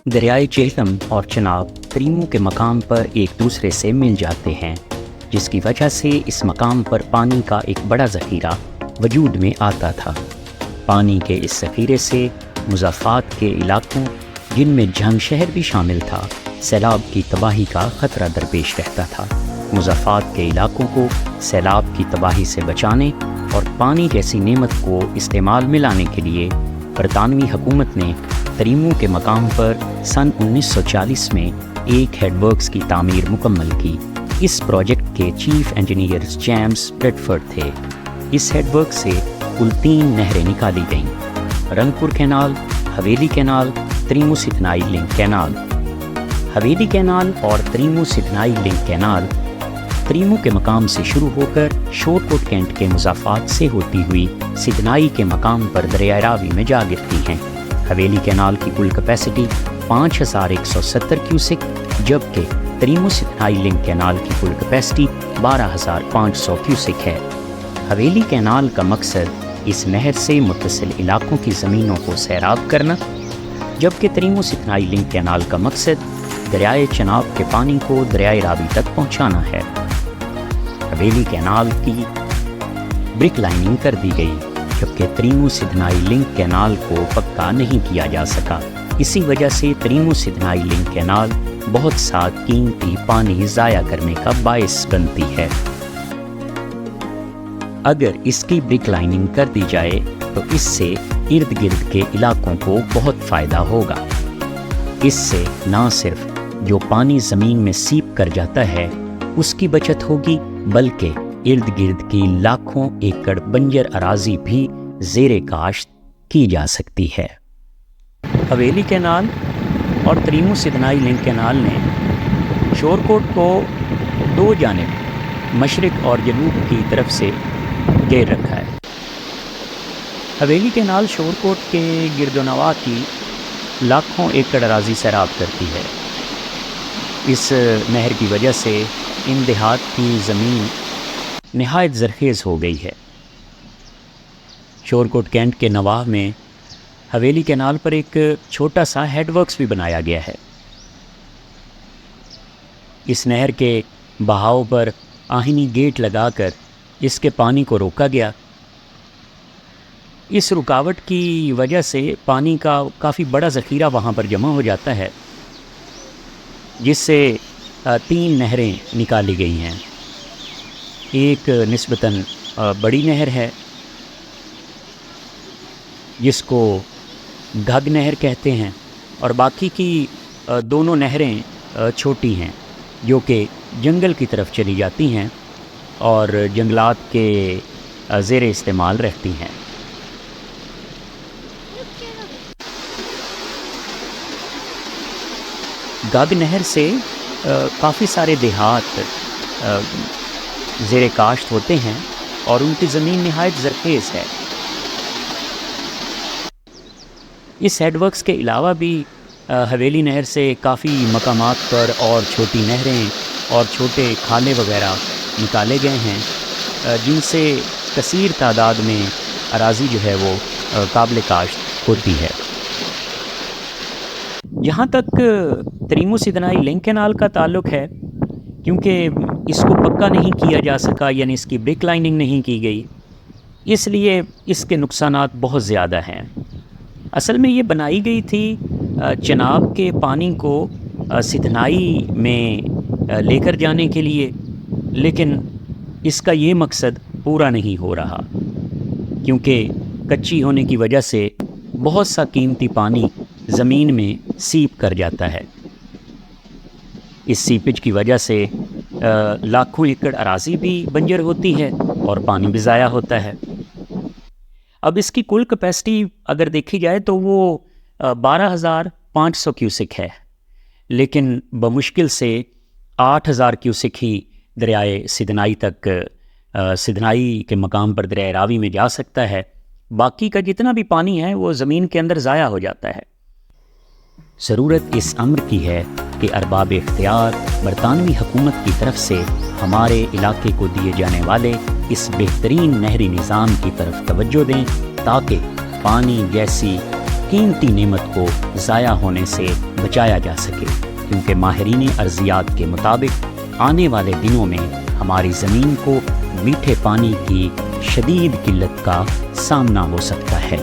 دریائے جہلم اور چناب تریمو کے مقام پر ایک دوسرے سے مل جاتے ہیں، جس کی وجہ سے اس مقام پر پانی کا ایک بڑا ذخیرہ وجود میں آتا تھا۔ پانی کے اس ذخیرے سے مضافات کے علاقوں، جن میں جھنگ شہر بھی شامل تھا، سیلاب کی تباہی کا خطرہ درپیش رہتا تھا۔ مضافات کے علاقوں کو سیلاب کی تباہی سے بچانے اور پانی جیسی نعمت کو استعمال میں لانے کے لیے برطانوی حکومت نے تریمو کے مقام پر سن 1940 میں ایک ہیڈ ورکس کی تعمیر مکمل کی۔ اس پروجیکٹ کے چیف انجینئر جیمز بریڈفورڈ تھے۔ اس ہیڈ ورک سے کل 3 نہریں نکالی گئیں: رنگپور کینال، حویلی کینال، تریمو ستنائی لنک کینال۔ حویلی کینال اور تریمو ستنائی لنک کینال تریمو کے مقام سے شروع ہو کر شور کوٹ کینٹ کے مضافات سے ہوتی ہوئی ستنائی کے مقام پر دریائے راوی میں جا گرتی ہیں۔ حویلی کینال کی کل کیپیسٹی 5170 کیوسک، جبکہ تریمو ستنائی لنک کینال کی کل کیپیسٹی 12500 کیوسک ہے۔ حویلی کینال کا مقصد اس نہر سے متصل علاقوں کی زمینوں کو سیراب کرنا، جبکہ تریمو ستنائی لنک کینال کا مقصد دریائے چناب کے پانی کو دریائے راوی تک پہنچانا ہے۔ حویلی کینال کی برک لائننگ کر دی گئی، جبکہ تریمو ستنائی لنک کینال کو پکا نہیں کیا جا سکا۔ اسی وجہ سے تریمو ستنائی لنک کینال بہت سا قیمتی پانی ضائع کرنے کا باعث بنتی ہے۔ اگر اس کی برک لائننگ کر دی جائے تو اس سے ارد گرد کے علاقوں کو بہت فائدہ ہوگا۔ اس سے نہ صرف جو پانی زمین میں سیپ کر جاتا ہے اس کی بچت ہوگی، بلکہ ارد گرد کی لاکھوں ایکڑ بنجر اراضی بھی زیر کاشت کی جا سکتی ہے۔ حویلی کینال اور تریمو ستنائی لنک کینال نے شور کوٹ کو 2 جانب مشرق اور جنوب کی طرف سے گھیر رکھا ہے۔ حویلی کینال شور کوٹ کے گرد و نواح کی لاکھوں ایکڑ اراضی سیراب کرتی ہے۔ اس نہر کی وجہ سے ان دیہات کی زمین نہایت زرخیز ہو گئی ہے۔ شور کوٹ کینٹ کے نواح میں حویلی کینال پر ایک چھوٹا سا ہیڈ ورکس بھی بنایا گیا ہے۔ اس نہر کے بہاؤ پر آہنی گیٹ لگا کر اس کے پانی کو روکا گیا۔ اس رکاوٹ کی وجہ سے پانی کا کافی بڑا ذخیرہ وہاں پر جمع ہو جاتا ہے، جس سے 3 نہریں نکالی گئی ہیں۔ ایک نسبتاً بڑی نہر ہے جس کو گھگ نہر کہتے ہیں، اور باقی کی 2 نہریں چھوٹی ہیں جو کہ جنگل کی طرف چلی جاتی ہیں اور جنگلات کے زیر استعمال رہتی ہیں۔ گھگ نہر سے کافی سارے دیہات زیر کاشت ہوتے ہیں اور ان کی زمین نہایت زرخیز ہے۔ اس ہیڈ ورکس کے علاوہ بھی حویلی نہر سے کافی مقامات پر اور چھوٹی نہریں اور چھوٹے کھالے وغیرہ نکالے گئے ہیں، جن سے کثیر تعداد میں اراضی جو ہے وہ قابل کاشت ہوتی ہے۔ جہاں تک تریمو ستنائی لنک کینال کا تعلق ہے، کیونکہ اس کو پکا نہیں کیا جا سکا، یعنی اس کی برک لائننگ نہیں کی گئی، اس لیے اس کے نقصانات بہت زیادہ ہیں۔ اصل میں یہ بنائی گئی تھی چناب کے پانی کو ستنائی میں لے کر جانے کے لیے، لیکن اس کا یہ مقصد پورا نہیں ہو رہا، کیونکہ کچی ہونے کی وجہ سے بہت سا قیمتی پانی زمین میں سیپ کر جاتا ہے۔ اس سیپیج کی وجہ سے لاکھوں ایکڑ اراضی بھی بنجر ہوتی ہے اور پانی بھی ضائع ہوتا ہے۔ اب اس کی کل کیپیسٹی اگر دیکھی جائے تو وہ 12500 کیوسک ہے، لیکن بمشکل سے 8000 کیوسک ہی دریائے سدنائی تک سدنائی کے مقام پر دریائے راوی میں جا سکتا ہے۔ باقی کا جتنا بھی پانی ہے وہ زمین کے اندر ضائع ہو جاتا ہے۔ ضرورت اس امر کی ہے کہ ارباب اختیار برطانوی حکومت کی طرف سے ہمارے علاقے کو دیے جانے والے اس بہترین نہری نظام کی طرف توجہ دیں، تاکہ پانی جیسی قیمتی نعمت کو ضائع ہونے سے بچایا جا سکے، کیونکہ ماہرین ارضیات کے مطابق آنے والے دنوں میں ہماری زمین کو میٹھے پانی کی شدید قلت کا سامنا ہو سکتا ہے۔